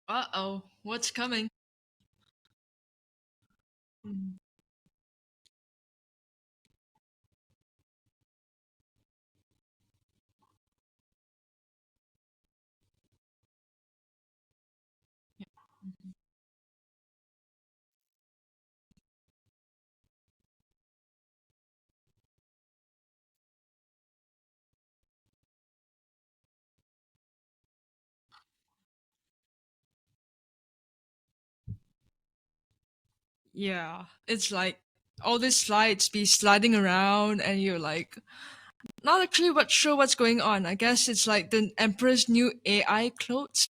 Uh-oh, what's coming? Mm, mhm. Yeah, it's like all these slides be sliding around, and you're like, not actually what sure what's going on. I guess it's like the Emperor's new AI clothes.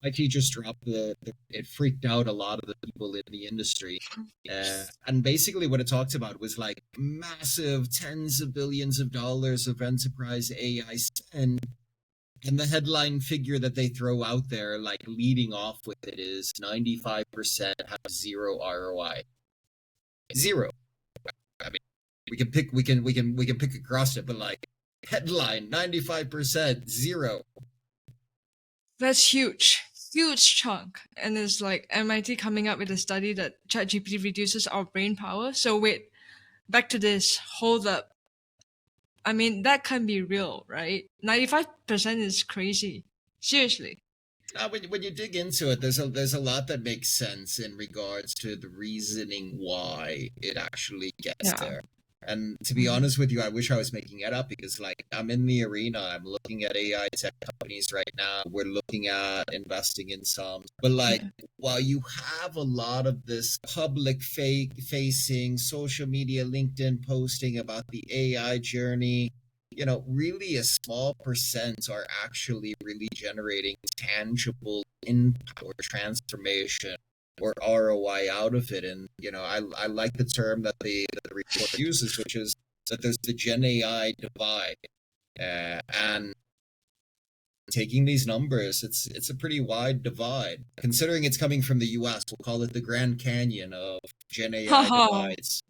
IT just dropped it freaked out a lot of the people in the industry. And basically what it talked about was like massive tens of billions of dollars of enterprise AI spend. And the headline figure that they throw out there, like leading off with it, is 95% have zero ROI. Zero. I mean, we can pick across it, but like headline 95% zero. That's huge, huge chunk. And it's like MIT coming up with a study that ChatGPT reduces our brain power. So wait, back to this. Hold up. I mean, that can be real, right? 95% is crazy. Seriously. When you dig into it, there's a lot that makes sense in regards to the reasoning why it actually gets Yeah. there. And to be Mhm. honest with you, I wish I was making it up because like I'm in the arena. I'm looking at AI tech companies right now. We're looking at investing in some. But like Yeah. while you have a lot of this public facing social media, LinkedIn posting about the AI journey, really a small percent are actually really generating tangible impact or transformation or ROI out of it. And, I like the term that the report uses, which is that there's the Gen AI divide. And taking these numbers, it's a pretty wide divide. Considering it's coming from the US, we'll call it the Grand Canyon of Gen AI Haha. divides.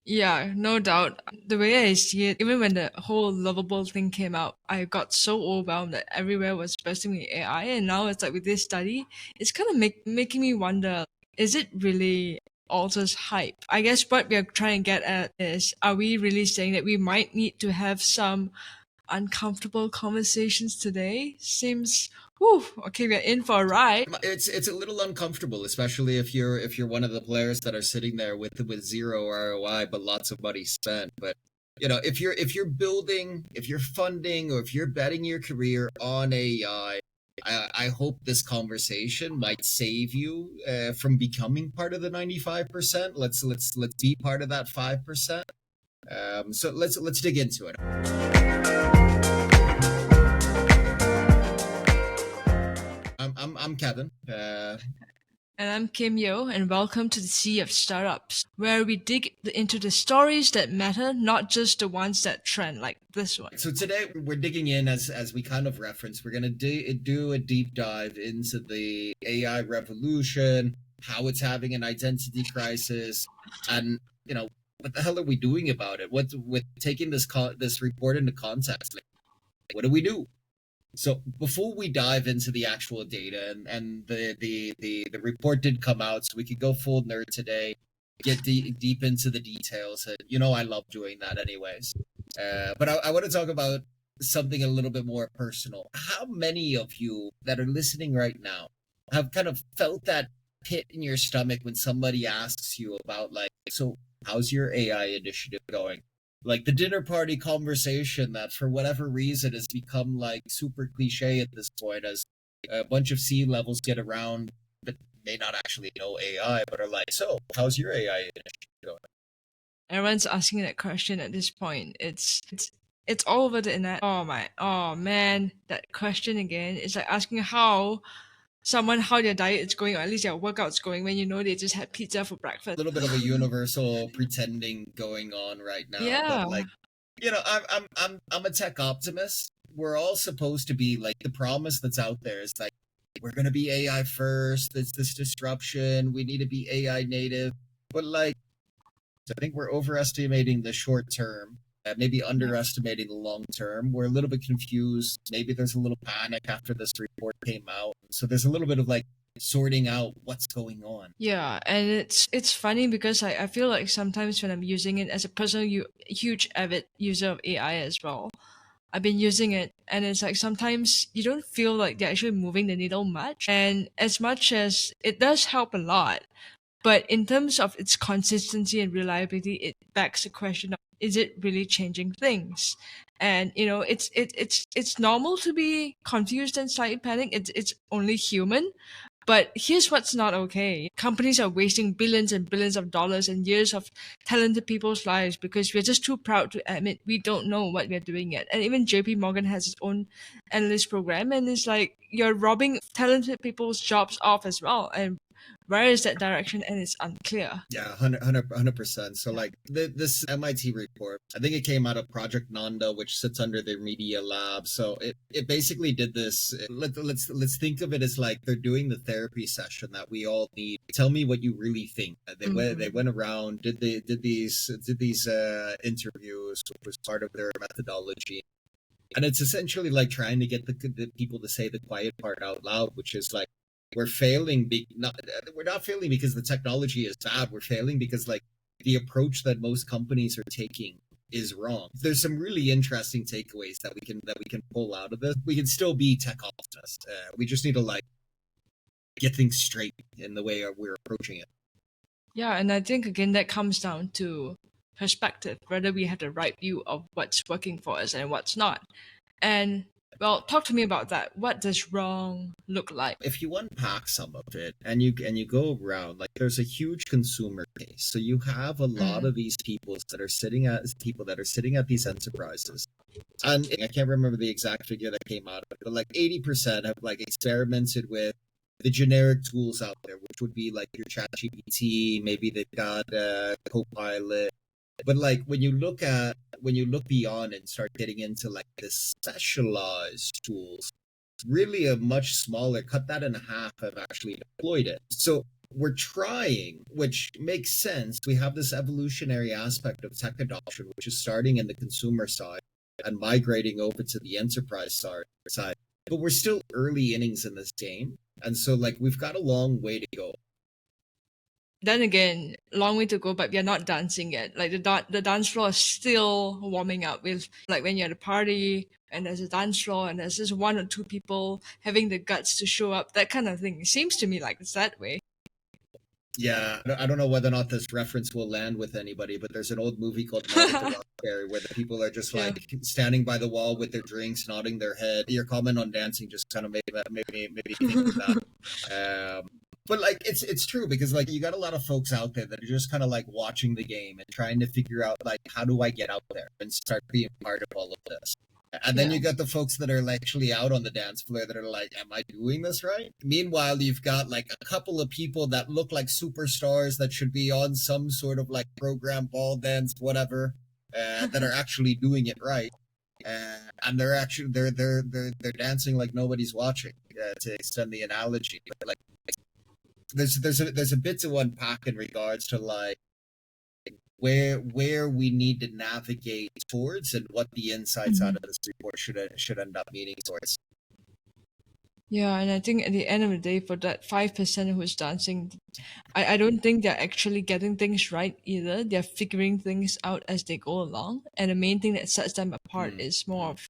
Yeah, no doubt. The way I see it, even when the whole lovable thing came out, I got so overwhelmed that everywhere was bursting with AI. And now it's like with this study, it's kind of making me wonder, is it really all just hype? I guess what we are trying to get at is, are we really saying that we might need to have some uncomfortable conversations today? Seems, whew, okay, we're in for a ride. It's a little uncomfortable, especially if you're one of the players that are sitting there with zero ROI but lots of money spent. But if you're building, if you're funding, or if you're betting your career on AI, I hope this conversation might save you from becoming part of the 95%. Let's be part of that 5%. So let's dig into it. I'm Kevin. And I'm Kim Yeoh, and welcome to the Sea of Startups, where we dig into the stories that matter, not just the ones that trend, like this one. So today we're digging in as we kind of reference. We're gonna do a deep dive into the AI revolution, how it's having an identity crisis, and what the hell are we doing about it? What's with taking this report into context? Like, what do we do? So before we dive into the actual data, and the report did come out, so we could go full nerd today, get deep into the details, and I love doing that anyways. But I want to talk about something a little bit more personal. How many of you that are listening right now have kind of felt that pit in your stomach when somebody asks you about, like, so how's your AI initiative going? Like the dinner party conversation that for whatever reason has become like super cliche at this point, as a bunch of C levels get around that may not actually know AI but are like, so how's your AI initiative going? Everyone's asking that question at this point. It's all over the internet. Oh my, oh man, that question again. It's like asking how their diet is going, or at least their workout's going, when you know they just had pizza for A breakfast. little bit of a universal pretending going on right now, but Yeah. like, I'm a tech optimist. We're all supposed to be like, the promise that's out there is like, we're gonna be AI first. There's this disruption. We need to be AI native, but like, I think we're overestimating the short term, maybe underestimating the long term. We're a little bit confused. Maybe there's a little panic after this report came out. So there's a little bit of like sorting out what's going on. Yeah, and it's funny because I feel like sometimes when I'm using it as a personal huge avid user of AI as well, I've been using it, and it's like sometimes you don't feel like they're actually moving the needle much. And as much as it does help a lot, but in terms of its consistency and reliability, it begs the question of, is it really changing things? And it's normal to be confused and slightly panic. It's only human. But here's what's not okay. Companies are wasting billions and billions of dollars and years of talented people's lives because we're just too proud to admit we don't know what we're doing yet. And even JP Morgan has its own analyst program, and it's like you're robbing talented people's jobs off as well. And where is that direction? And it's unclear. Yeah, 100%. So like this MIT report, I think it came out of Project NANDA, which sits under their media lab. So it basically did this. Let's think of it as like they're doing the therapy session that we all need. Tell me what you really think. They went around, did these interviews, which was part of their methodology. And it's essentially like trying to get the people to say the quiet part out loud, which is like, we're failing. We're not failing because the technology is bad. We're failing because like the approach that most companies are taking is wrong. There's some really interesting takeaways that we can pull out of this. We can still be tech optimists. We just need to like get things straight in the way we're approaching it. Yeah, and I think again that comes down to perspective, whether we have the right view of what's working for us and what's not. And well, talk to me about that. What does wrong look like? If you unpack some of it and you go around, like there's a huge consumer case. So you have a lot of these people that are sitting at these enterprises. And I can't remember the exact figure that came out of it, but like 80% have like experimented with the generic tools out there, which would be like your ChatGPT, maybe they've got Copilot. But like when you look beyond and start getting into like the specialized tools, really a much smaller, cut that in half, have actually deployed it. So we're trying, which makes sense. We have this evolutionary aspect of tech adoption, which is starting in the consumer side and migrating over to the enterprise side. But we're still early innings in this game. And so like we've got a long way to go. Then again, long way to go, but we're not dancing yet. Like the dance floor is still warming up with like when you're at a party and there's a dance floor and there's just one or two people having the guts to show up, that kind of thing. It seems to me like it's that way. Yeah, I don't know whether or not this reference will land with anybody, but there's an old movie called Rockberry where the people are just like standing by the wall with their drinks, nodding their head. Your comment on dancing just kind of made me think of that. But like it's true because like you got a lot of folks out there that are just kind of like watching the game and trying to figure out like how do I get out there and start being part of all of this. And then you got the folks that are actually out on the dance floor that are like, am I doing this right? Meanwhile, you've got like a couple of people that look like superstars that should be on some sort of like program, ball dance, whatever, that are actually doing it right. And they're dancing like nobody's watching, to extend the analogy. But like there's a bit to unpack in regards to like where we need to navigate towards and what the insights out of this report should end up meaning towards. Yeah, and I think at the end of the day, for that 5% who's dancing, I don't think they're actually getting things right either. They're figuring things out as they go along. And the main thing that sets them apart is more of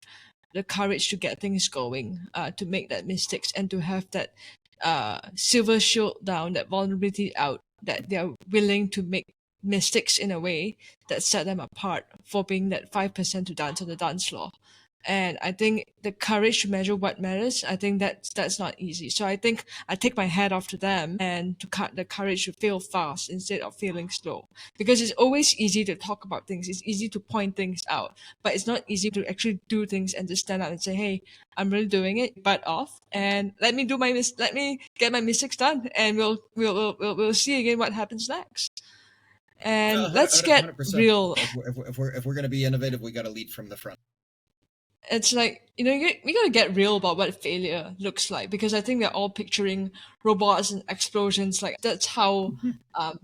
the courage to get things going, to make that mistakes and to have that silver shield down, that vulnerability out, that they're willing to make mistakes in a way that set them apart for being that 5% to dance on the dance floor. And I think the courage to measure what matters, I think that's not easy. So I think I take my hat off to them and to cut the courage to fail fast instead of failing slow. Because it's always easy to talk about things. It's easy to point things out, but it's not easy to actually do things and to stand up and say, "Hey, I'm really doing it, butt off, and let me get my mistakes done, and we'll see again what happens next." And let's get 100%. real. If we're going to be innovative, we got to lead from the front. It's like, we gotta get real about what failure looks like, because I think we're all picturing robots and explosions. Like, that's how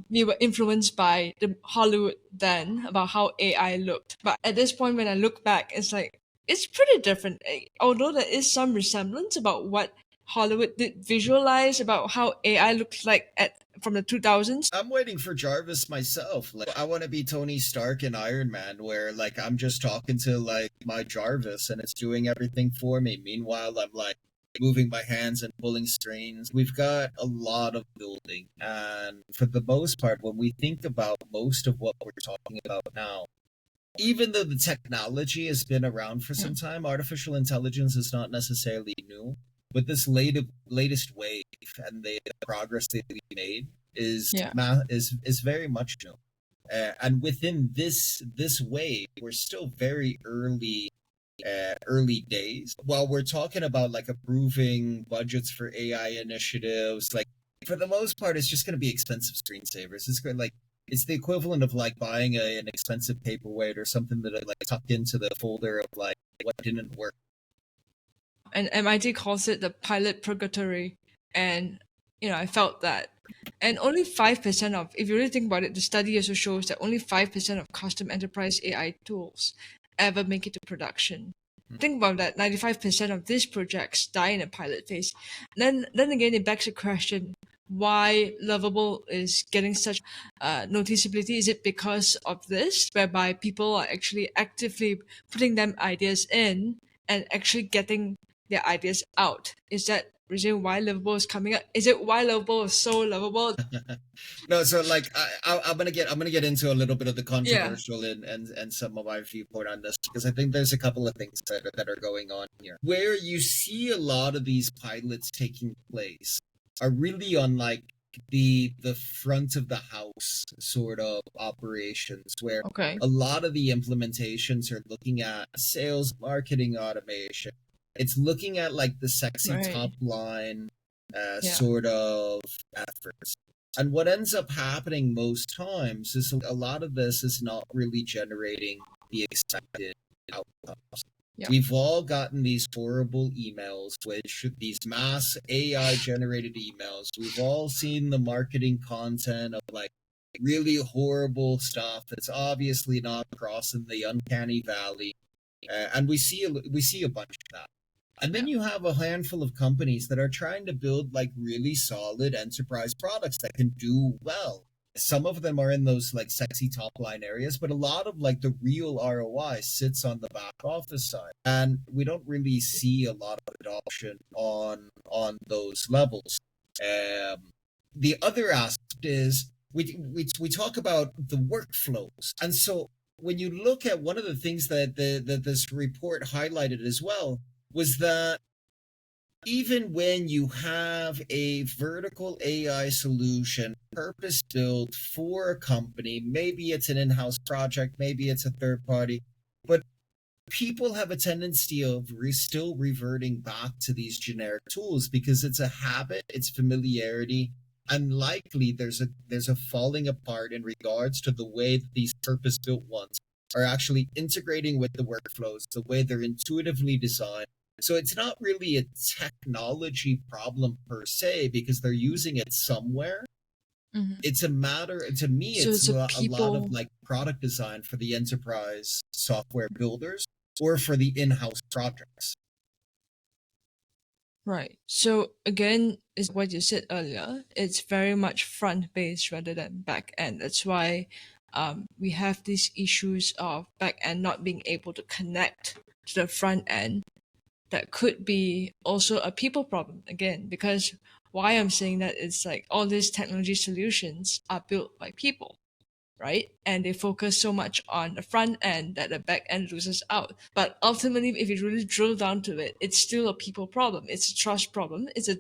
we were influenced by the Hollywood then about how AI looked. But at this point, when I look back, it's like it's pretty different. Although there is some resemblance about what Hollywood did visualize about how AI looked like at from the 2000s. I'm waiting for Jarvis myself. Like, I want to be Tony Stark in Iron Man, where like I'm just talking to like my Jarvis and it's doing everything for me. Meanwhile, I'm like moving my hands and pulling strings. We've got a lot of building, and for the most part, when we think about most of what we're talking about now, even though the technology has been around for some time, artificial intelligence is not necessarily new. But this latest wave and the progress that we made is Yeah. is very much new. And within this wave, we're still very early days. While we're talking about like approving budgets for AI initiatives, like for the most part, it's just going to be expensive screensavers. It's going like it's the equivalent of like buying an expensive paperweight or something that I like tucked into the folder of like what didn't work. And MIT calls it the pilot purgatory. And, I felt that. And only 5% of, if you really think about it, the study also shows that only 5% of custom enterprise AI tools ever make it to production. Think about that. 95% of these projects die in a pilot phase. Then again, it begs the question, why Lovable is getting such noticeability. Is it because of this, whereby people are actually actively putting them ideas in and actually getting their ideas out? Is that reason why Lovable is coming up? Is it why Lovable is so lovable? No, so like I'm gonna get into a little bit of the Yeah. controversial and some of my viewpoint on this, because I think there's a couple of things that are going on here where you see a lot of these pilots taking place are really on like the front of the house sort of operations, where Okay. a lot of the implementations are looking at sales marketing automation. It's looking at like the sexy top Right. line Yeah. sort of efforts. And what ends up happening most times is a lot of this is not really generating the expected outcomes. Yeah. We've all gotten these horrible emails, which these mass AI generated emails. We've all seen the marketing content of like really horrible stuff that's obviously not crossing the uncanny valley, and we see a bunch of that. And Yeah. then you have a handful of companies that are trying to build like really solid enterprise products that can do well. Some of them are in those like sexy top line areas, but a lot of like the real ROI sits on the back office side. And we don't really see a lot of adoption on those levels. Um, the other aspect is we talk about the workflows. And so when you look at one of the things that this report highlighted as well, was that even when you have a vertical AI solution purpose built for a company, maybe it's an in-house project, maybe it's a third party, but people have a tendency of still reverting back to these generic tools because it's a habit, it's familiarity, and likely there's a falling apart in regards to the way that these purpose-built ones are actually integrating with the workflows, the way they're intuitively designed. So it's not really a technology problem per se because they're using it somewhere. Mhm. It's a matter, to me, So it's it's a a lot of people. like product design for the enterprise software builders or for the in-house projects. Right. So again, is what you said earlier. It's very much front based rather than back end. That's why we have these issues of back end not being able to connect to the front end. That could be also a people problem again, because why I'm saying that is like all these technology solutions are built by people, right? And they focus so much on the front end that the back end loses out. But ultimately, if you really drill down to it, it's still a people problem. It's a trust problem. It's a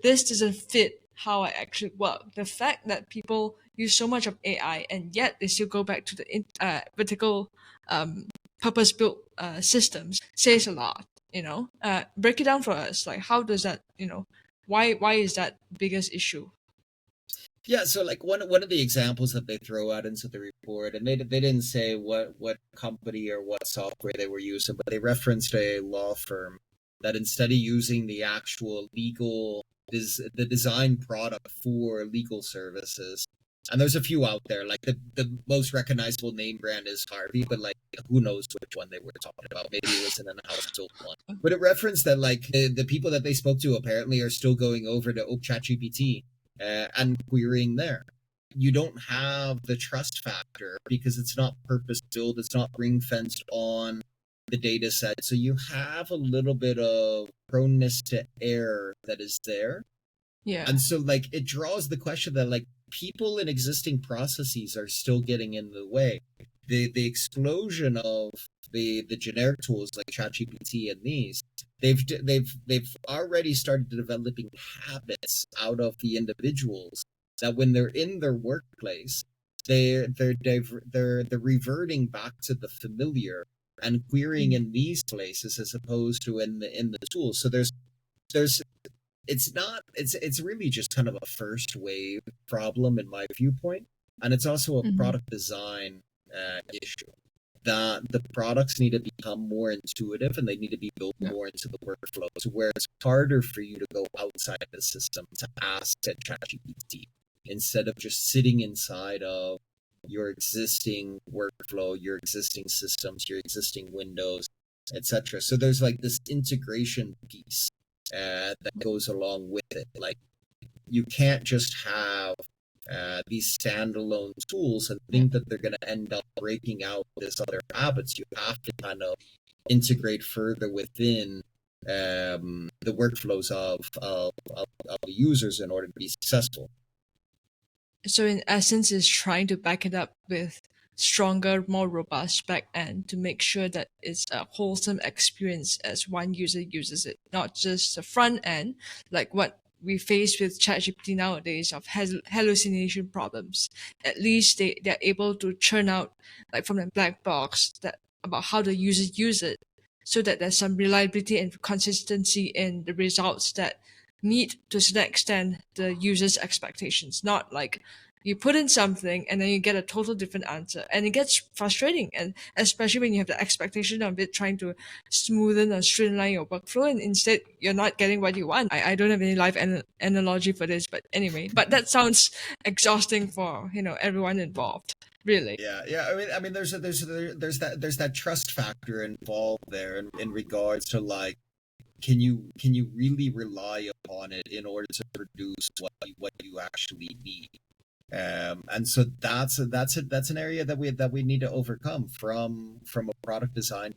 this doesn't fit how I actually work. The fact that people use so much of AI and yet they still go back to the vertical purpose built systems says a lot. Break it down for us. Like, how does that? Why is that biggest issue? Yeah, so like one of the examples that they throw out into the report, and they didn't say what company or what software they were using, but they referenced a law firm that instead of using the actual the design product for legal services, and there's a few out there, like the most recognizable name brand is Harvey, but like who knows which one they were talking about? Maybe it was an in-house built one. But it referenced that like the people that they spoke to apparently are still going over to ChatGPT and querying there. You don't have the trust factor because it's not purpose built, it's not ring fenced on the data set. So you have a little bit of proneness to error that is there. Yeah. And so like it draws the question that like people in existing processes are still getting in the way. The explosion of the generic tools like ChatGPT and these, they've already started developing habits out of the individuals that when they're in their workplace, they're reverting back to the familiar and querying Mm. in these places as opposed to in the tools. So there's it's not it's really just kind of a first wave problem in my viewpoint, and it's also a Mhm. product design issue that the products need to become more intuitive and they need to be built Yeah. more into the workflow to where it's harder for you to go outside the system to ask at ChatGPT instead of just sitting inside of your existing workflow, your existing systems, your existing windows, etc. So there's like this integration piece that goes along with it. Like you can't just have these standalone tools and Yeah. think that they're going to end up breaking out this other habits. You have to kind of integrate further within the workflows of the users in order to be successful. So in essence, is trying to back it up with stronger, more robust back end to make sure that it's a wholesome experience as one user uses it, not just the front end, like what we face with ChatGPT nowadays of hallucination problems. At least they're able to churn out like from the black box that about how the users use it so that there's some reliability and consistency in the results that meet to a certain extent the user's expectations, not like you put in something and then you get a total different answer and it gets frustrating, and especially when you have the expectation of it trying to smoothen or streamline your workflow and instead you're not getting what you want. I don't have any live analogy for this, but anyway, but that sounds exhausting for everyone involved, really. Yeah, yeah. I mean, there's that trust factor involved there in regards to like, can you really rely upon it in order to produce what you actually need? And so that's an area that we need to overcome from a product design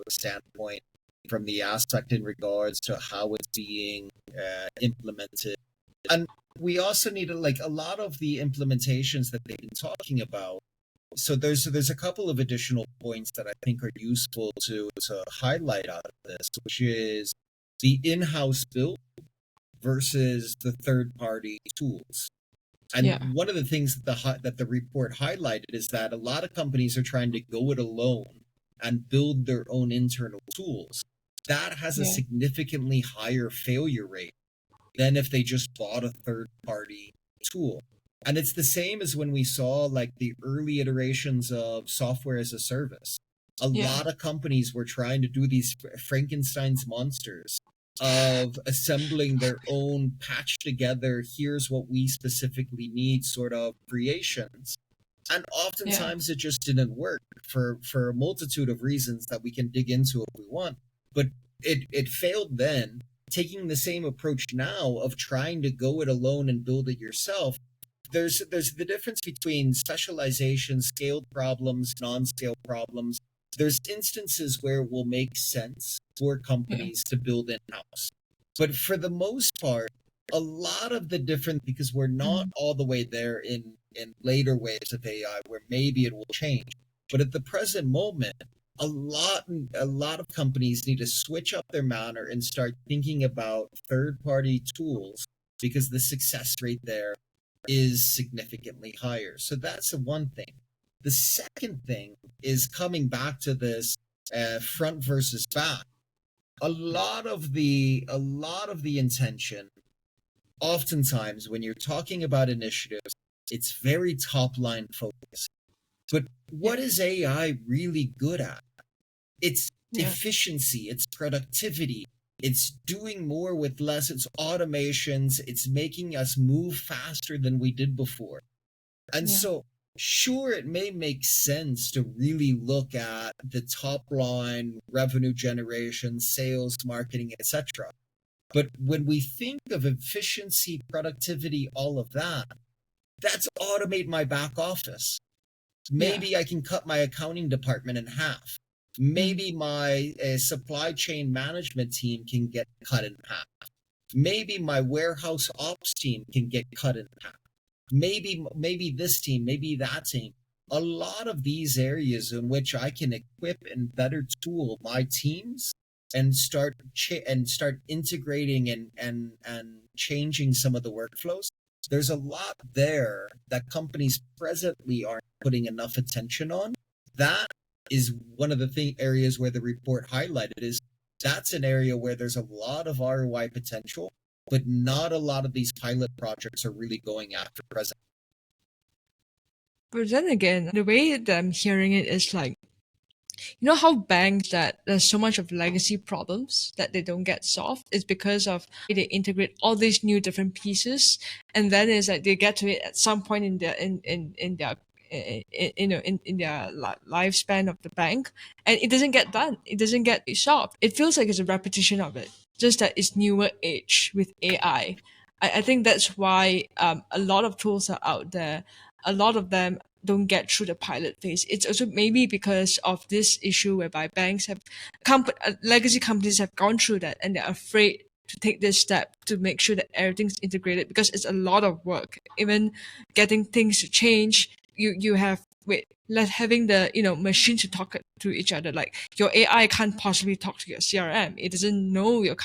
standpoint, from the aspect in regards to how it's being implemented, and we also need to like a lot of the implementations that they've been talking about. So there's a couple of additional points that I think are useful to highlight out of this, which is the in-house build versus the third-party tools. And Yeah. one of the things that the report highlighted is that a lot of companies are trying to go it alone and build their own internal tools. That has a Yeah. significantly higher failure rate than if they just bought a third party tool. And it's the same as when we saw like the early iterations of software as a service. A Yeah. lot of companies were trying to do these Frankenstein's monsters of assembling their own patch together, here's what we specifically need sort of creations. And Yeah. oftentimes it just didn't work for a multitude of reasons that we can dig into if we want. But it failed then. Taking the same approach now of trying to go it alone and build it yourself, there's the difference between specialization, scaled problems, non-scale problems. There's instances where it will make sense for Yeah. companies to build in-house. But for the most part, a lot of the different, because we're not Mhm. all the way there in later waves of AI where maybe it will change. But at the present moment, a lot of companies need to switch up their manner and start thinking about third-party tools because the success rate there is significantly higher. So that's the one thing. The second thing is coming back to this front versus back. A lot of the intention oftentimes when you're talking about initiatives, it's very top line focused. But Yeah. what is AI really good at? It's Yeah. efficiency, it's productivity, it's doing more with less, it's automations, it's making us move faster than we did before. And Yeah. so, sure, it may make sense to really look at the top line, revenue generation, sales, marketing, etc. But when we think of efficiency, productivity, all of that, that's automate my back office. Yeah. Maybe I can cut my accounting department in half. Mm. Maybe my supply chain management team can get cut in half. Maybe my warehouse ops team can get cut in half. Maybe this team, maybe that team. A lot of these areas in which I can equip and better tool my teams and start integrating and changing some of the workflows. There's a lot there that companies presently aren't putting enough attention on. That is one of the areas where the report highlighted is that's an area where there's a lot of ROI potential, but not a lot of these pilot projects are really going after present. But then again, the way that I'm hearing it is like, you know how banks that there's so much of legacy problems that they don't get solved is because of they integrate all these new different pieces, and then it's like they get to it at some point in their in their in their lifespan of the bank, and it doesn't get done. It doesn't get solved. It feels like it's a repetition of it, just that it's newer age with AI. I think that's why a lot of tools are out there. A lot of them don't get through the pilot phase. It's also maybe because of this issue whereby banks have legacy companies have gone through that and they're afraid to take this step to make sure that everything's integrated because it's a lot of work. Even getting things to change, you have wait let having the machine to talk to each other. Like your AI can't possibly talk to your CRM. It doesn't know your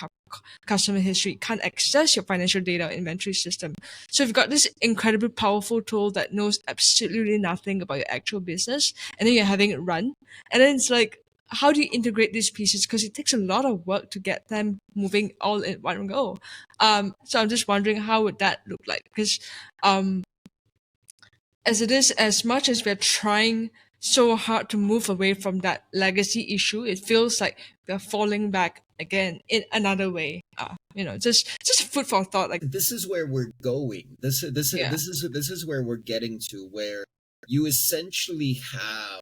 customer history, can't access your financial data inventory system. So you've got this incredibly powerful tool that knows absolutely nothing about your actual business, and then you're having it run. And then it's like, how do you integrate these pieces? Because it takes a lot of work to get them moving all in one go. So I'm just wondering how would that look like? Because um, as it is, as much as we're trying so hard to move away from that legacy issue, it feels like we're falling back again in another way. Just food for thought. Like, This is where we're going. yeah, This is where we're getting to, where you essentially have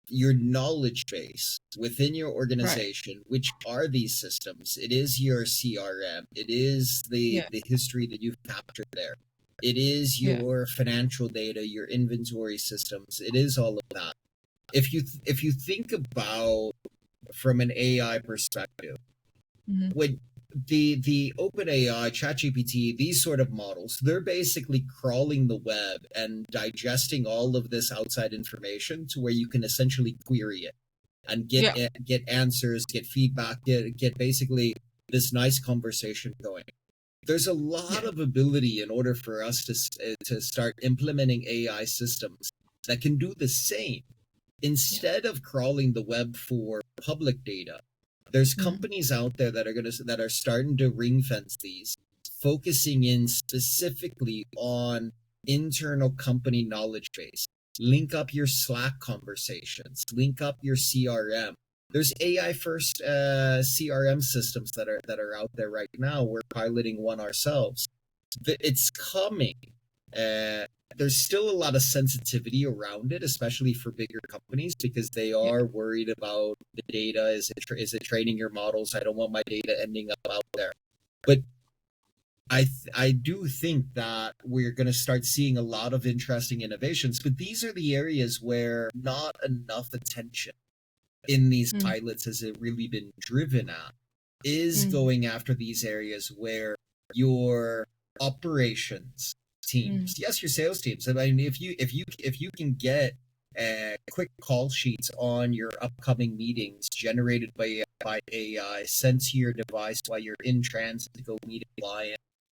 your knowledge base within your right, organization, which are these systems. It is your CRM. It is yeah, the history that you've captured there. It is yeah, your financial data, your inventory systems. It is all of that. If you think about from an AI perspective, mm-hmm, when the OpenAI, ChatGPT, these sort of models, they're basically crawling the web and digesting all of this outside information to where you can essentially query it and yeah, get answers, get feedback, get basically this nice conversation going. There's a lot yeah, of ability in order for us to start implementing AI systems that can do the same yeah, instead of crawling the web for public data. There's mm, companies out there that are starting to ring fence these, focusing in specifically on internal company knowledge base. Link up your Slack conversations, link up your CRM. There's AI first CRM systems that are out there right now. We're piloting one ourselves. It's coming. Uh, there's still a lot of sensitivity around it, especially for bigger companies, because they yeah, are worried about the data. Is it training your models? I don't want my data ending up out there. But I do think that we're going to start seeing a lot of interesting innovations. But these are the areas where not enough attention in these mm, pilots has it really been driven at, is mm, going after these areas where your operations mm, teams, yes, your sales teams. I mean, if you can get quick call sheets on your upcoming meetings generated by AI, sent to your device while you're in transit to go meet a client,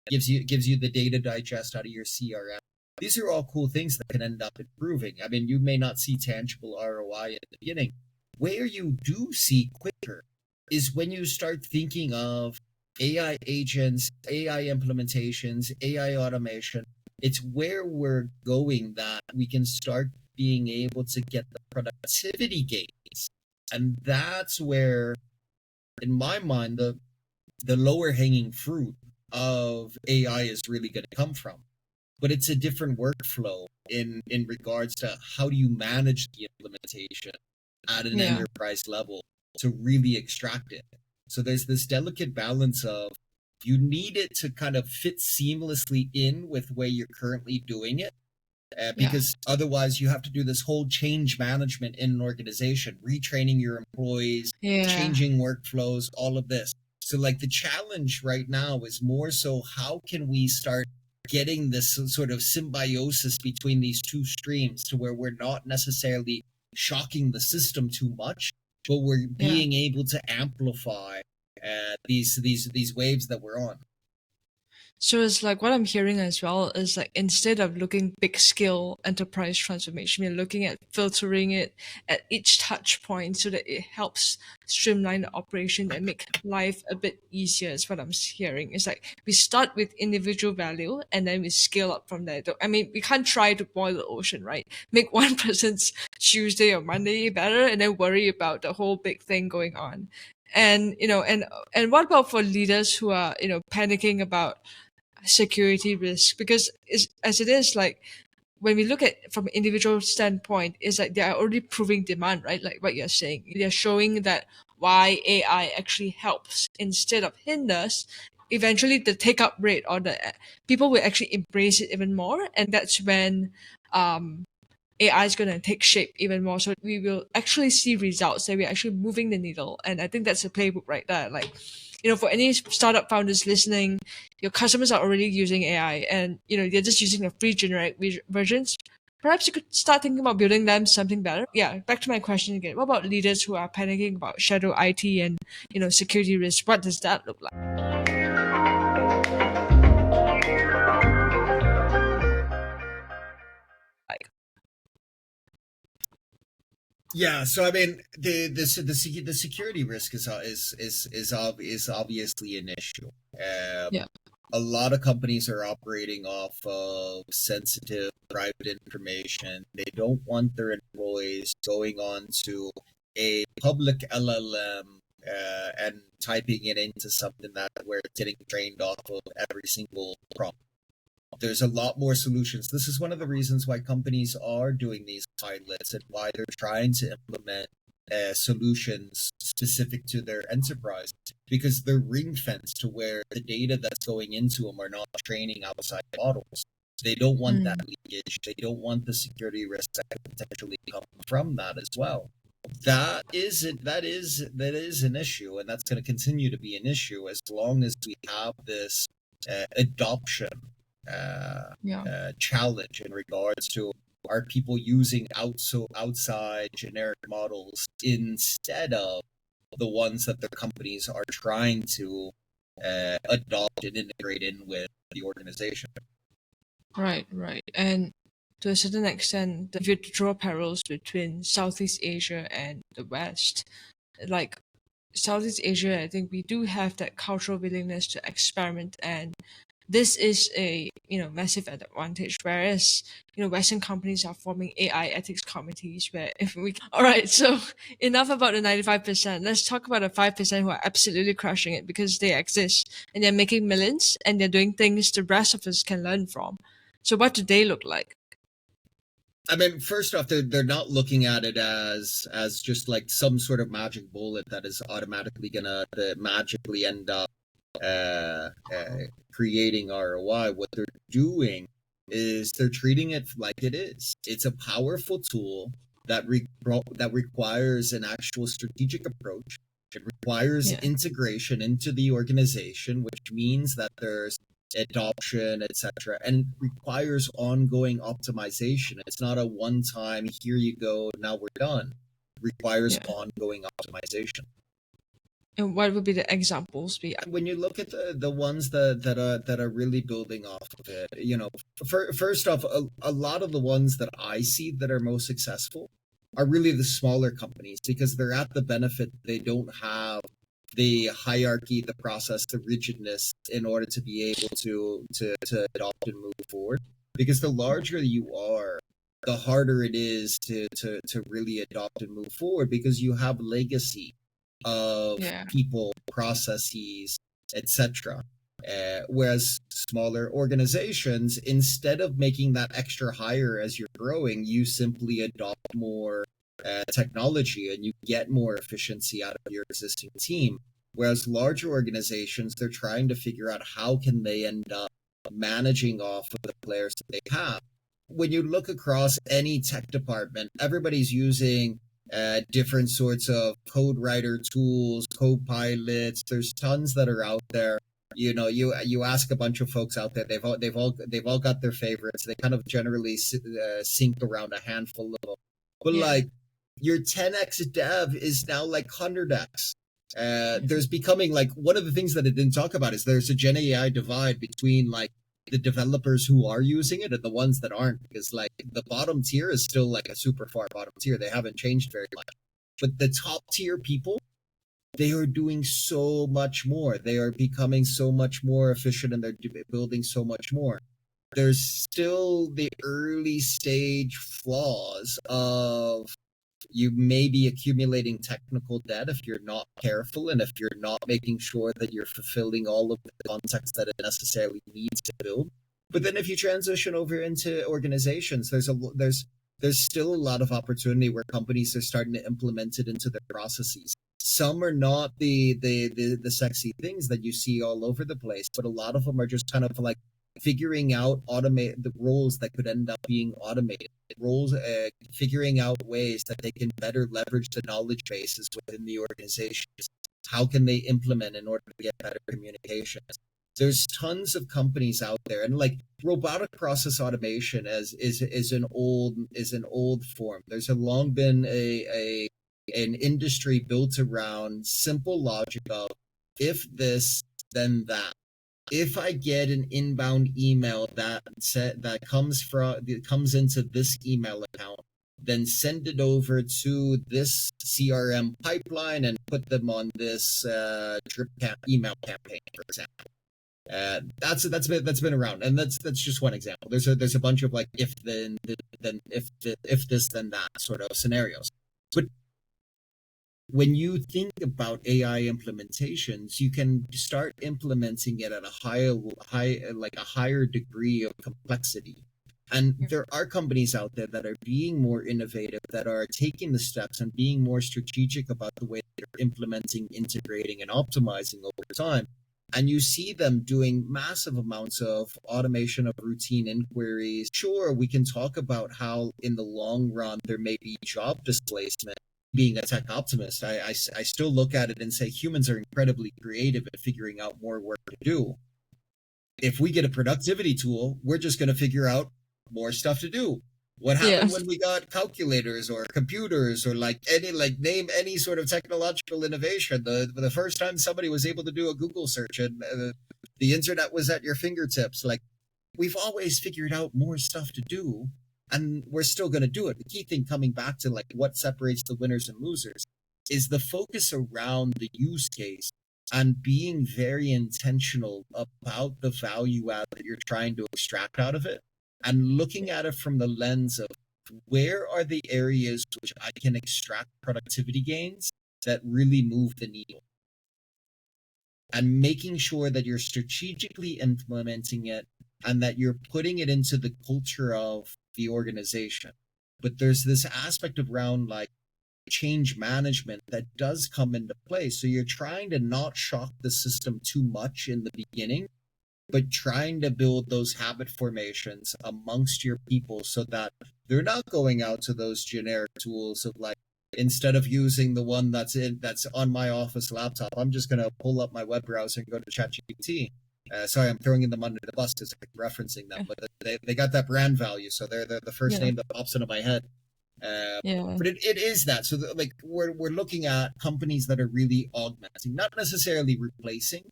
gives you the data digest out of your CRM. These are all cool things that can end up improving. I mean, you may not see tangible ROI at the beginning. Where you do see quicker is when you start thinking of AI agents, AI implementations, AI automation. It's where we're going that we can start being able to get the productivity gains. And that's where, in my mind, the lower hanging fruit of AI is really going to come from. But it's a different workflow in regards to how do you manage the implementation at an Yeah. enterprise level to really extract it. So there's this delicate balance of you need it to kind of fit seamlessly in with the way you're currently doing it, Yeah. because otherwise you have to do this whole change management in an organization, retraining your employees, Yeah. changing workflows, all of this. So like the challenge right now is more so how can we start getting this sort of symbiosis between these two streams to where we're not necessarily shocking the system too much, but we're Yeah. being able to amplify these waves that we're on. So it's like what I'm hearing as well is like instead of looking big scale enterprise transformation, we're looking at filtering it at each touch point so that it helps streamline the operation and make life a bit easier is what I'm hearing. It's like we start with individual value and then we scale up from there. I mean, we can't try to boil the ocean, right? Make one person's Tuesday or Monday better and then worry about the whole big thing going on. And and what about for leaders who are panicking about security risk, because as it is like when we look at from an individual standpoint, is like they are already proving demand, right? Like what you're saying, they're showing that why AI actually helps instead of hinders. Eventually the take up rate or the people will actually embrace it even more, and that's when um AI is going to take shape even more. So we will actually see results that we're actually moving the needle. And I think that's a playbook right there. Like, for any startup founders listening, your customers are already using AI and, they're just using the free generic versions. Perhaps you could start thinking about building them something better. Yeah, back to my question again. What about leaders who are panicking about shadow IT and, security risk? What does that look like? Yeah, so I mean, the security risk is obviously an issue. Yeah, A lot of companies are operating off of sensitive private information. They don't want their employees going on to a public LLM and typing it into something that where it's getting trained off of every single prompt. There's a lot more solutions. This is one of the reasons why companies are doing these pilots and why they're trying to implement solutions specific to their enterprise, because they're ring fenced to where the data that's going into them are not training outside models. They don't want that mm, leakage. They don't want the security risks that could potentially come from that as well. That is an issue, and that's going to continue to be an issue as long as we have this adoption uh, yeah. challenge in regards to are people using outside generic models instead of the ones that the companies are trying to adopt and integrate in with the organization. Right, right. And to a certain extent, if you draw parallels between Southeast Asia and the West, like Southeast Asia, I think we do have that cultural willingness to experiment, and this is a massive advantage. Whereas Western companies are forming AI ethics committees where if we all right, so enough about the 95%. Let's talk about the 5% who are absolutely crushing it because they exist and they're making millions and they're doing things the rest of us can learn from. So what do they look like? I mean, first off, they're not looking at it as just like some sort of magic bullet that is automatically gonna magically end up creating ROI. What they're doing is they're treating it like it is. It's a powerful tool that requires an actual strategic approach. It requires Yeah, integration into the organization, which means that there's adoption, etc., and requires ongoing optimization. It's not a one-time, here you go, now we're done. It requires yeah. ongoing optimization. And what would be the examples be? When you look at the ones that are really building off of it, first off, a lot of the ones that I see that are most successful are really the smaller companies because they're at the benefit they don't have the hierarchy, the process, the rigidness in order to be able to adopt and move forward. Because the larger you are, the harder it is to really adopt and move forward, because you have legacy of Yeah. people, processes, etc. Whereas smaller organizations, instead of making that extra hire as you're growing, you simply adopt more technology and you get more efficiency out of your existing team. Whereas larger organizations, they're trying to figure out how can they end up managing off of the players that they have. When you look across any tech department, everybody's using different sorts of code writer tools, co-pilots. There's tons that are out there. You ask a bunch of folks out there, they've all got their favorites. They kind of generally sync around a handful of them. But Yeah. like your 10x dev is now like 100x. There's becoming like one of the things that I didn't talk about is there's a GenAI divide between like the developers who are using it and the ones that aren't, because like the bottom tier is still like a super far bottom tier. They haven't changed very much. But the top tier people, they are doing so much more. They are becoming so much more efficient and they're building so much more. There's still the early stage flaws of you may be accumulating technical debt if you're not careful and if you're not making sure that you're fulfilling all of the context that it necessarily needs to build. But then if you transition over into organizations, there's still a lot of opportunity where companies are starting to implement it into their processes. Some are not the sexy things that you see all over the place, but a lot of them are just kind of like figuring out automate the roles that could end up being automated, roles, figuring out ways that they can better leverage the knowledge bases within the organizations. How can they implement in order to get better communications? There's tons of companies out there, and like robotic process automation is an old form. There's a long been an industry built around simple logic of if this, then that. If I get an inbound email that comes into this email account, then send it over to this CRM pipeline and put them on this email campaign, for example. That's been around, and that's just one example. There's a bunch of like if this then that sort of scenarios. But when you think about AI implementations, you can start implementing it at a higher degree of complexity. And there are companies out there that are being more innovative, that are taking the steps and being more strategic about the way they're implementing, integrating, and optimizing over time. And you see them doing massive amounts of automation of routine inquiries. Sure, we can talk about how in the long run there may be job displacement. Being a tech optimist, I still look at it and say humans are incredibly creative at figuring out more work to do. If we get a productivity tool, we're just going to figure out more stuff to do. What happened when we got calculators or computers or name any sort of technological innovation? The first time somebody was able to do a Google search and the internet was at your fingertips. Like, we've always figured out more stuff to do, and we're still going to do it. The key thing, coming back to like what separates the winners and losers, is the focus around the use case and being very intentional about the value add that you're trying to extract out of it, and looking at it from the lens of where are the areas which I can extract productivity gains that really move the needle, and making sure that you're strategically implementing it and that you're putting it into the culture of the organization. But there's this aspect around like change management that does come into play. So you're trying to not shock the system too much in the beginning, but trying to build those habit formations amongst your people so that they're not going out to those generic tools of like, instead of using the one that's on my office laptop, I'm just going to pull up my web browser and go to ChatGPT. Sorry, I'm throwing them under the bus because I'm referencing them, but they got that brand value, so they're the first name that pops into my head. But it is that. So like we're looking at companies that are really augmenting, not necessarily replacing.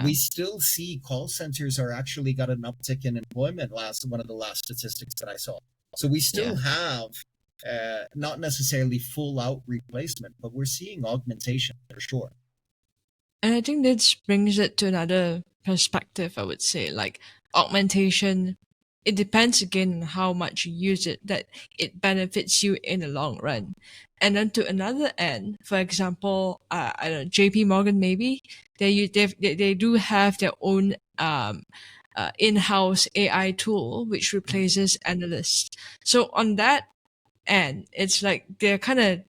We still see call centers are actually got an uptick in employment. One of the last statistics that I saw. So we still have not necessarily full out replacement, but we're seeing augmentation for sure. And I think this brings it to another perspective, I would say, like augmentation. It depends again on how much you use it, that it benefits you in the long run. And then to another end, for example, I don't know, JP Morgan maybe, they do have their own in-house AI tool which replaces analysts. So on that end, it's like they're kind of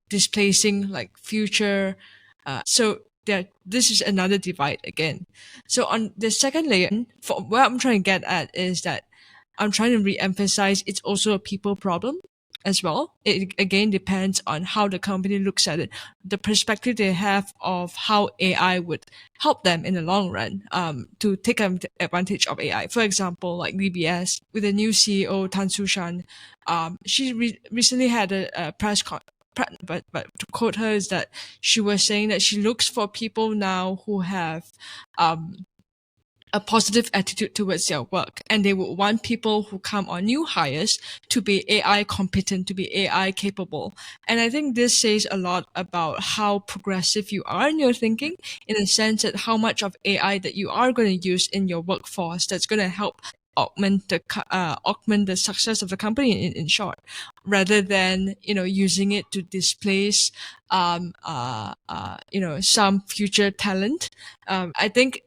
displacing like future. So there, this is another divide again. So on the second layer, for what I'm trying to get at is that I'm trying to re-emphasize it's also a people problem as well. It again depends on how the company looks at it, the perspective they have of how AI would help them in the long run to take advantage of AI. For example, like DBS with the new CEO Tan Sushan, she recently had a press con. But to quote her is that she was saying that she looks for people now who have um, a positive attitude towards their work, and they would want people who come on new hires to be AI competent, to be AI capable. And I think this says a lot about how progressive you are in your thinking, in the sense that how much of AI that you are going to use in your workforce that's going to help augment the success of the company in short, rather than using it to displace some future talent. I think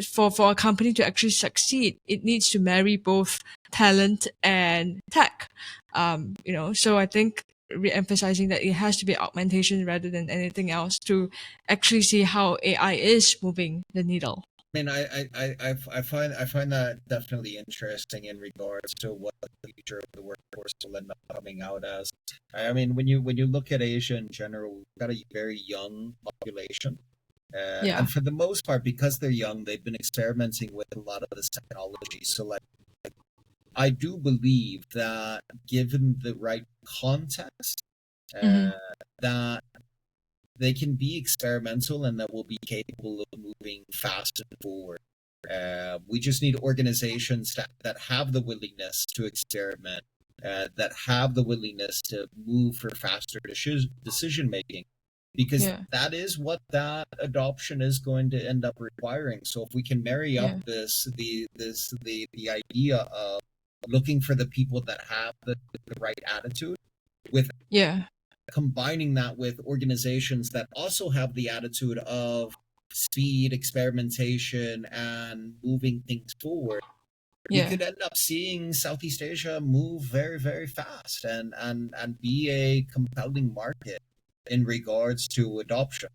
for a company to actually succeed, it needs to marry both talent and tech. So I think re-emphasizing that it has to be augmentation rather than anything else to actually see how AI is moving the needle. I mean, I find that definitely interesting in regards to what the future of the workforce will end up coming out as. I mean, when you look at Asia in general, we've got a very young population, Yeah. and for the most part, because they're young, they've been experimenting with a lot of this technology. So, like, I do believe that given the right context, Mm-hmm. uh, that they can be experimental and that will be capable of moving fast and forward. We just need organizations that have the willingness to experiment, that have the willingness to move for faster decision making, because Yeah. that is what that adoption is going to end up requiring. So if we can marry up Yeah. the idea of looking for the people that have the right attitude with Yeah. combining that with organizations that also have the attitude of speed, experimentation, and moving things forward, we Yeah. could end up seeing Southeast Asia move very, very fast and be a compelling market in regards to adoption.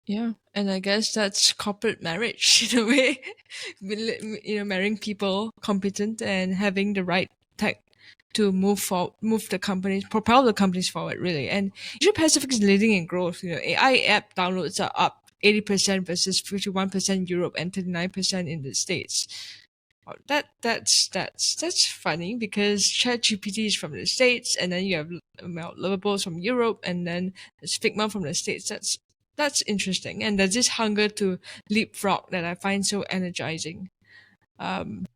Yeah, and I guess that's corporate marriage in a way. Marrying people competent and having the right tech to move the companies, propel the companies forward. Really, and Asia Pacific is leading in growth. AI app downloads are up 80% versus 51% Europe and 39% in the States. That's funny because ChatGPT is from the States, and then you have Lovables from Europe, and then there's Figma from the States. That's interesting, and there's this hunger to leapfrog that I find so energizing. Um,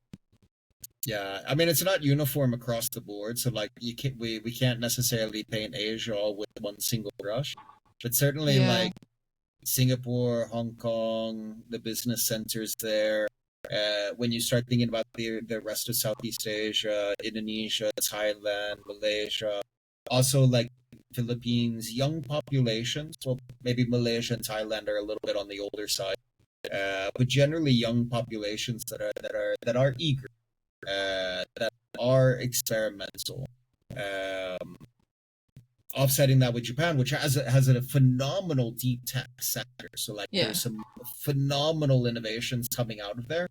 Yeah, I mean it's not uniform across the board, so like we can't necessarily paint Asia all with one single brush, but certainly yeah, like Singapore, Hong Kong, the business centers there. When you start thinking about the rest of Southeast Asia, Indonesia, Thailand, Malaysia, also like Philippines, young populations. Well, maybe Malaysia and Thailand are a little bit on the older side, but generally young populations that are eager, that are experimental. Um, Offsetting that with Japan, which has a phenomenal deep tech sector. So like yeah, there's some phenomenal innovations coming out of there.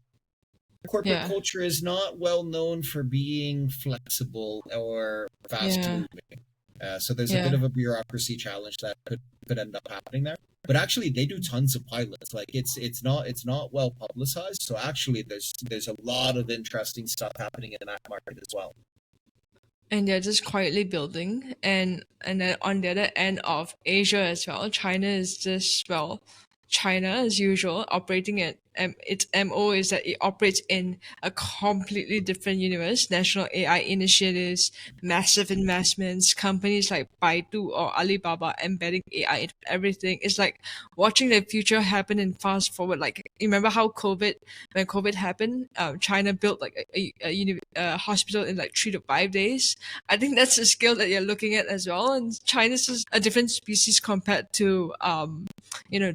Corporate yeah, culture is not well known for being flexible or fast yeah, moving. So there's a bit yeah, of a bureaucracy challenge that could end up happening there. But actually, they do tons of pilots. Like it's not well publicized. So actually, there's a lot of interesting stuff happening in that market as well. and they're just quietly building, and then on the other end of Asia as well, China is just China as usual operating its MO is that it operates in a completely different universe. National AI initiatives, massive investments, companies like Baidu or Alibaba embedding AI into everything. It's like watching the future happen and fast forward. Like, you remember how when COVID happened, China built like a hospital in like 3 to 5 days. I think that's the scale that you're looking at as well. And China's is a different species compared to you know,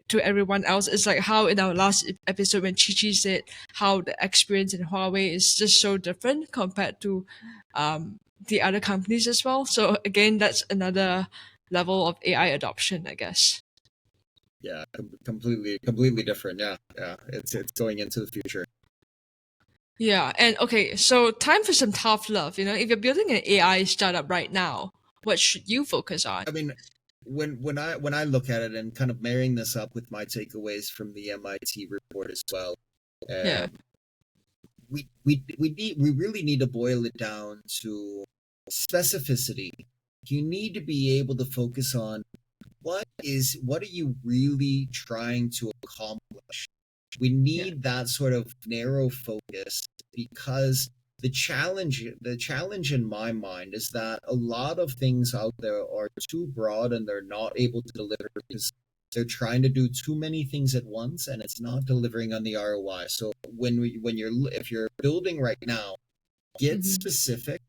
to everyone else. It's like how in our last episode when Chi said how the experience in Huawei is just so different compared to the other companies as well. So again, that's another level of AI adoption, I guess. Yeah, completely different. Yeah, yeah. It's going into the future. Yeah, and okay, so time for some tough love. If you're building an AI startup right now, what should you focus on? I mean, when I look at it and kind of marrying this up with my takeaways from the MIT report as well, Yeah. um, we really need to boil it down to specificity. You need to be able to focus on what are you really trying to accomplish. We Yeah. need that sort of narrow focus because the challenge in my mind is that a lot of things out there are too broad and they're not able to deliver because they're trying to do too many things at once and it's not delivering on the ROI. So if you're building right now, get Mm-hmm. specific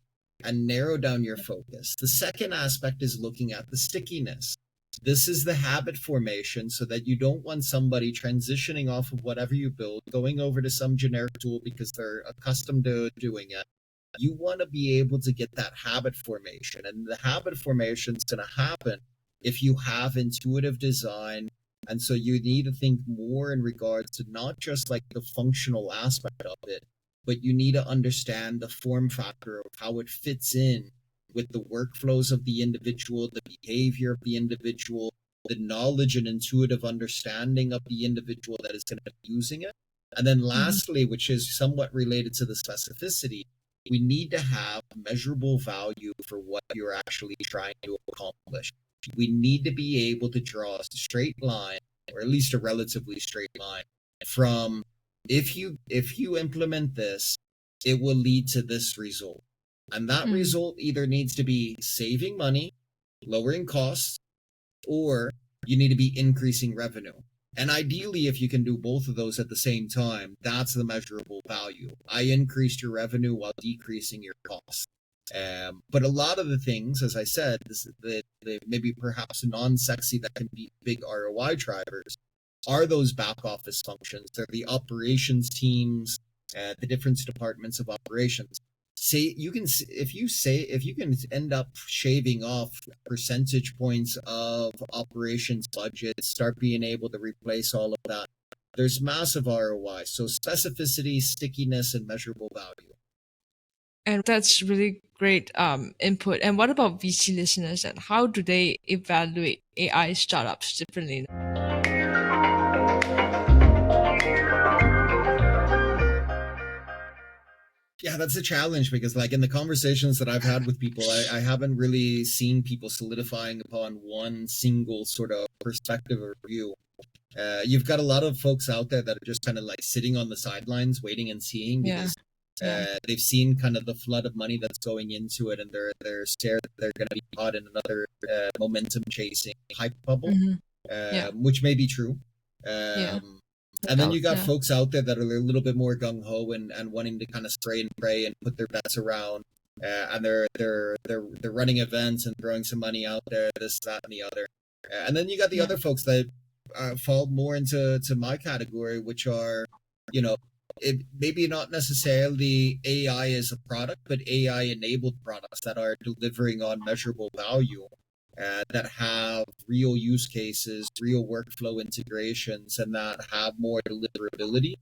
and narrow down your focus. The second aspect is looking at the stickiness. This is the habit formation so that you don't want somebody transitioning off of whatever you build, going over to some generic tool because they're accustomed to doing it. You want to be able to get that habit formation. And the habit formation is going to happen if you have intuitive design. And so you need to think more in regards to not just like the functional aspect of it, but you need to understand the form factor of how it fits in with the workflows of the individual, the behavior of the individual, the knowledge and intuitive understanding of the individual that is going to be using it. And then Mm-hmm. lastly, which is somewhat related to the specificity, we need to have measurable value for what you're actually trying to accomplish. We need to be able to draw a straight line, or at least a relatively straight line, from if you implement this, it will lead to this result. And that Mm. result either needs to be saving money, lowering costs, or you need to be increasing revenue. And ideally, if you can do both of those at the same time, that's the measurable value. I increased your revenue while decreasing your costs. But a lot of the things, as I said, the maybe perhaps non-sexy that can be big ROI drivers are those back office functions. They're the operations teams, the different departments of operations. Say you can if you can end up shaving off percentage points of operations budget, start being able to replace all of that. There's massive ROI. So specificity, stickiness, and measurable value. And that's really great input. And what about VC listeners, and how do they evaluate AI startups differently? Yeah, that's a challenge because, like, in the conversations that I've had with people, I haven't really seen people solidifying upon one single sort of perspective or view. You've got a lot of folks out there that are just kind of like sitting on the sidelines, waiting and seeing Yeah. because Yeah. they've seen kind of the flood of money that's going into it, and they're scared that they're going to be caught in another momentum chasing hype bubble, Mm-hmm. Yeah. which may be true. Yeah. Um, No and then doubt. you got Yeah. folks out there that are a little bit more gung ho and wanting to kind of spray and pray and put their bets around, and they're running events and throwing some money out there, this, that, and the other. And then you got the Yeah. other folks that fall more into my category, which are, you know, maybe not necessarily AI as a product, but AI enabled products that are delivering on measurable value, that have real use cases, real workflow integrations, and that have more deliverability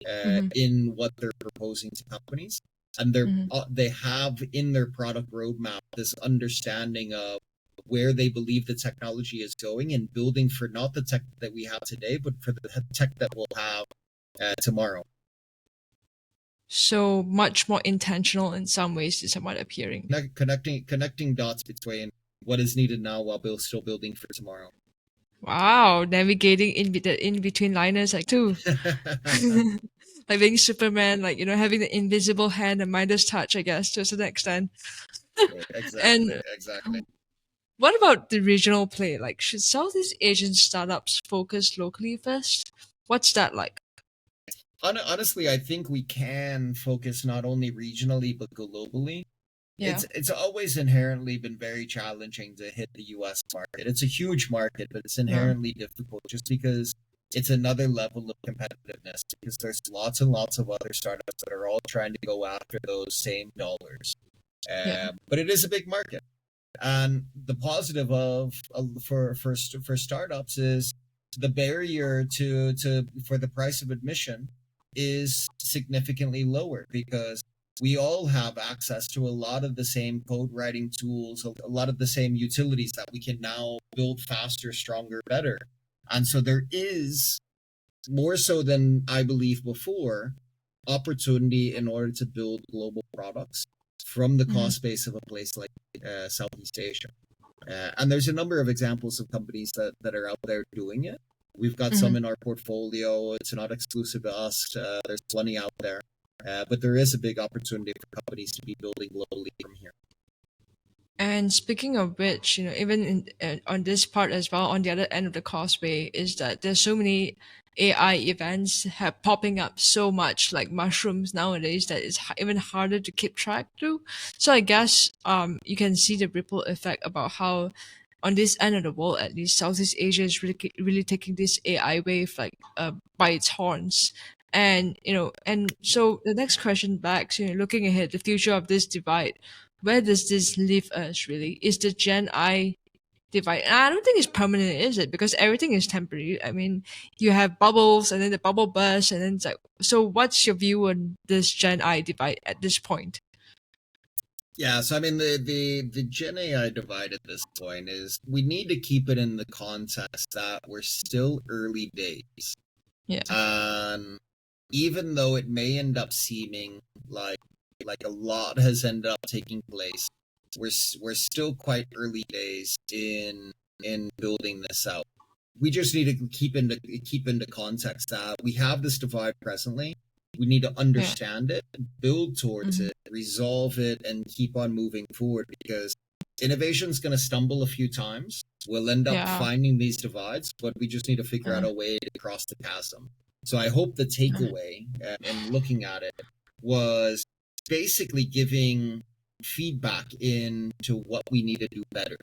Mm-hmm. in what they're proposing to companies. And Mm-hmm. they have in their product roadmap this understanding of where they believe the technology is going and building for not the tech that we have today, but for the tech that we'll have tomorrow. So much more intentional in some ways is what I'm hearing. Connecting dots between what is needed now while still building for tomorrow. Wow, navigating the in between liners like too. Like being Superman, like having the invisible hand and Midas touch, I guess, to a certain extent. Exactly, And exactly. what about the regional play? Like, should Southeast Asian startups focus locally first? What's that like? Honestly, I think we can focus not only regionally but globally. Yeah, It's always inherently been very challenging to hit the US market. It's a huge market, but it's yeah, inherently difficult just because it's another level of competitiveness because there's lots and lots of other startups that are all trying to go after those same dollars. yeah. But it is a big market. And the positive for startups is the barrier to for the price of admission is significantly lower because we all have access to a lot of the same code writing tools, a lot of the same utilities that we can now build faster, stronger, better. And so there is more so than I believe before opportunity in order to build global products from the Hmm. cost base of a place like Southeast Asia. And there's a number of examples of companies that are out there doing it. We've got Hmm. some in our portfolio. It's not exclusive to us. There's plenty out there. But there is a big opportunity for companies to be building globally from here. And speaking of which, even on this part as well, on the other end of the causeway, is that there's so many AI events have popping up so much like mushrooms nowadays that it's even harder to keep track to. So I guess you can see the ripple effect about how on this end of the world, at least Southeast Asia is really taking this AI wave like by its horns. And and so the next question back, looking ahead, the future of this divide, where does this leave us really? Is the Gen I divide? And I don't think it's permanent, is it? Because everything is temporary. I mean, you have bubbles and then the bubble bursts and then it's like, so what's your view on this Gen I divide at this point? Yeah, so I mean the Gen AI divide at this point is we need to keep it in the context that we're still early days. Yeah, And even though it may end up seeming like like a lot has ended up taking place, we're still quite early days in building this out. We just need to keep into context that we have this divide presently. We need to yeah, understand it, build towards hmm, it, resolve it, and keep on moving forward because innovation is going to stumble a few times. We'll end up yeah, finding these divides, but we just need to figure out uh, a way to cross the chasm. So I hope the uh. takeaway in looking at it was basically giving feedback into what we need to do better.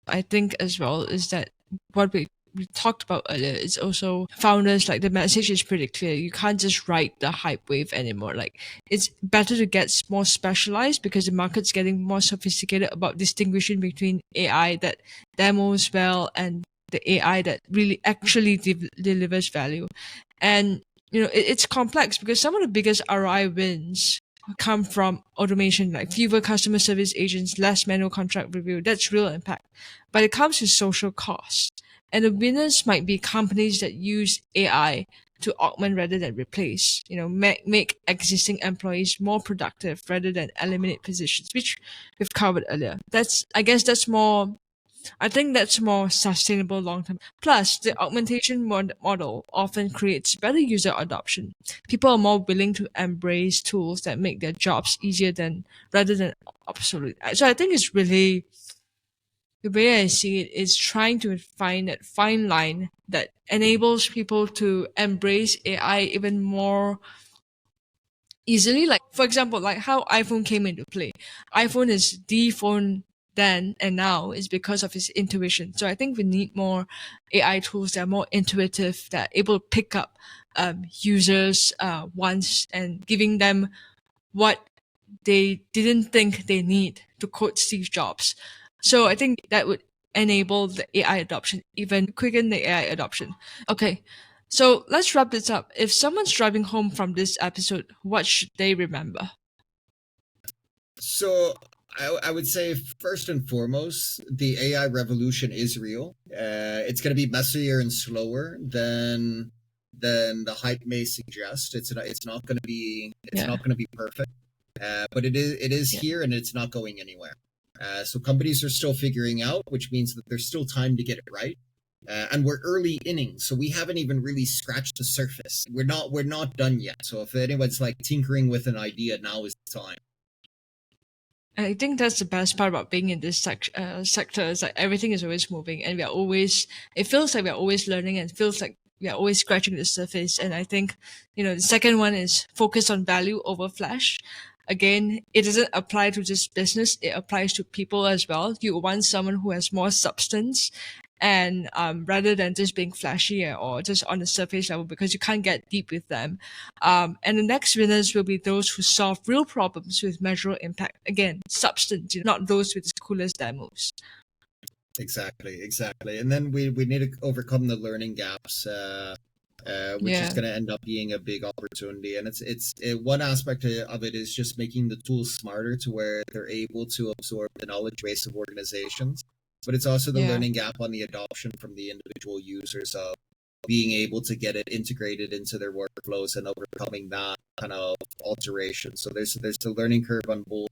I think as well is that what we talked about earlier is also founders, like the message is pretty clear. You can't just ride the hype wave anymore. Like it's better to get more specialized because the market's getting more sophisticated about distinguishing between AI that demos well and the AI that really actually delivers value. And it's complex because some of the biggest ROI wins come from automation, like fewer customer service agents, less manual contract review. That's real impact, but it comes with social costs. And the winners might be companies that use AI to augment rather than replace, make existing employees more productive rather than eliminate positions, which we've covered earlier. I guess I think that's more sustainable long term. Plus, the augmentation model often creates better user adoption. People are more willing to embrace tools that make their jobs easier than rather than obsolete. So I think it's really the way I see it is trying to find that fine line that enables people to embrace AI even more easily. Like, for example, like how iPhone came into play. iPhone is the phone then and now is because of its intuition. So I think we need more AI tools that are more intuitive, that are able to pick up users' wants and giving them what they didn't think they need, to quote Steve Jobs. So I think that would enable the AI adoption, even quicken the AI adoption. Okay, so let's wrap this up. If someone's driving home from this episode, what should they remember? So I would say first and foremost, the AI revolution is real. It's going to be messier and slower than the hype may suggest. It's Yeah, not going to be perfect. But it is yeah, here and it's not going anywhere. So companies are still figuring out, which means that there's still time to get it right. And we're early innings, so we haven't even really scratched the surface. We're not done yet. So if anyone's like tinkering with an idea, now is the time. And I think that's the best part about being in this sector is like everything is always moving, and it feels like we're always learning, and it feels like we are always scratching the surface. And I think, the second one is focus on value over flash. Again, it doesn't apply to just business, it applies to people as well. You want someone who has more substance, and rather than just being flashy or just on the surface level, because you can't get deep with them. And the next winners will be those who solve real problems with measurable impact. Again, substance, not those with the coolest demos. Exactly. And then we need to overcome the learning gaps, which is going to end up being a big opportunity. And it's one aspect of it is just making the tools smarter to where they're able to absorb the knowledge base of organizations. But it's also the learning gap on the adoption from the individual users of being able to get it integrated into their workflows and overcoming that kind of alteration. So there's the learning curve on both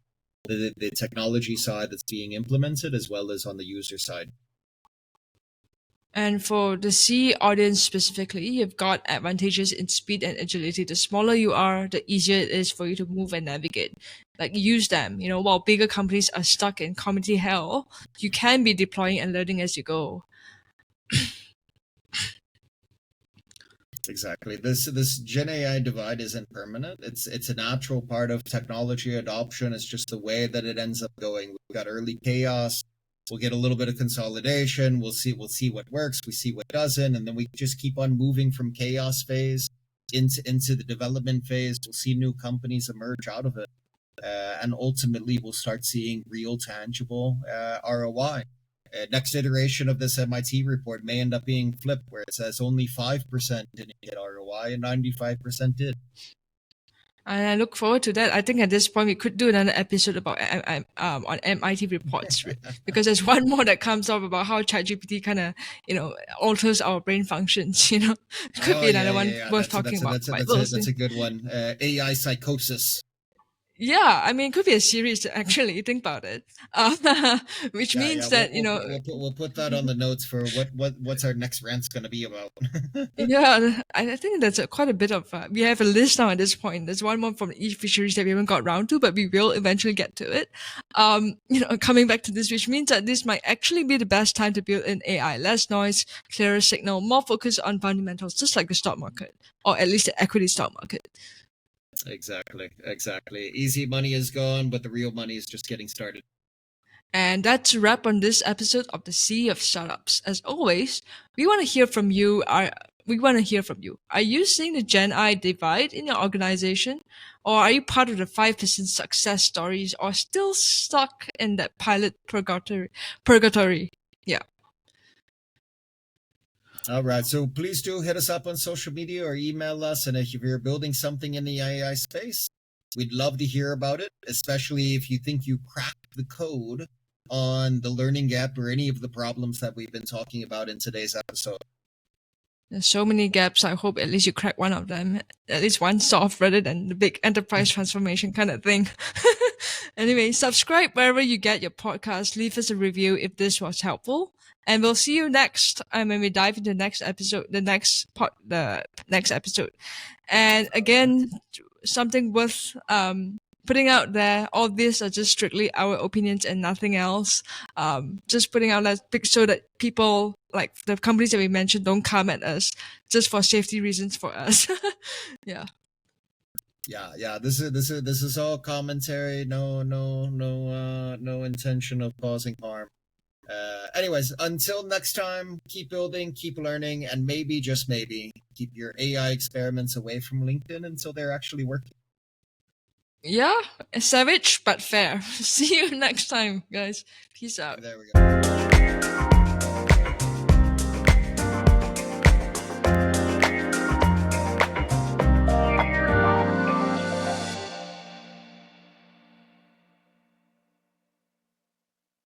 the technology side that's being implemented as well as on the user side. And for the C audience specifically, you've got advantages in speed and agility. The smaller you are, the easier it is for you to move and navigate. Like use them. While bigger companies are stuck in community hell, you can be deploying and learning as you go. Exactly. This GenAI divide isn't permanent. It's a natural part of technology adoption. It's just the way that it ends up going. We've got early chaos. We'll get a little bit of consolidation. We'll see what works. We see what doesn't, and then we just keep on moving from chaos phase into the development phase. We'll see new companies emerge out of it, and ultimately we'll start seeing real, tangible ROI. Next iteration of this MIT report may end up being flipped, where it says only 5% didn't get ROI and 95% did. And I look forward to that. I think at this point we could do another episode about on MIT reports because there's one more that comes up about how ChatGPT kind of alters our brain functions. It could be another one worth talking about. That's a good one. AI psychosis. Yeah, I mean, it could be a series actually. Think about it, which means that we'll put that on the notes for what's our next rant's going to be about. Yeah, I think that's quite a bit of. We have a list now at this point. There's one more from each fisheries that we haven't got around to, but we will eventually get to it. Coming back to this, which means that this might actually be the best time to build in AI. Less noise, clearer signal, more focus on fundamentals, just like the stock market, or at least the equity stock market. Exactly. Easy money is gone, but the real money is just getting started. And that's a wrap on this episode of the Sea of Startups. As always, we want to hear from you. Are you seeing the GenAI divide in your organization? Or are you part of the 5% success stories or still stuck in that pilot purgatory? Yeah. All right. So please do hit us up on social media or email us. And if you're building something in the AI space, we'd love to hear about it, especially if you think you cracked the code on the learning gap or any of the problems that we've been talking about in today's episode. There's so many gaps. I hope at least you crack one of them, at least one solved rather than the big enterprise transformation kind of thing. Anyway, subscribe wherever you get your podcast. Leave us a review if this was helpful. And we'll see you next when we dive into the next episode, the next episode. And again, something worth putting out there, all these are just strictly our opinions and nothing else. Just putting out that so that people, like the companies that we mentioned, don't come at us just for safety reasons for us. Yeah. This is all commentary. No intention of causing harm. Anyways, until next time, keep building, keep learning, and maybe, just maybe, keep your AI experiments away from LinkedIn until they're actually working. Yeah, savage but fair. See you next time, guys. Peace out. There we go.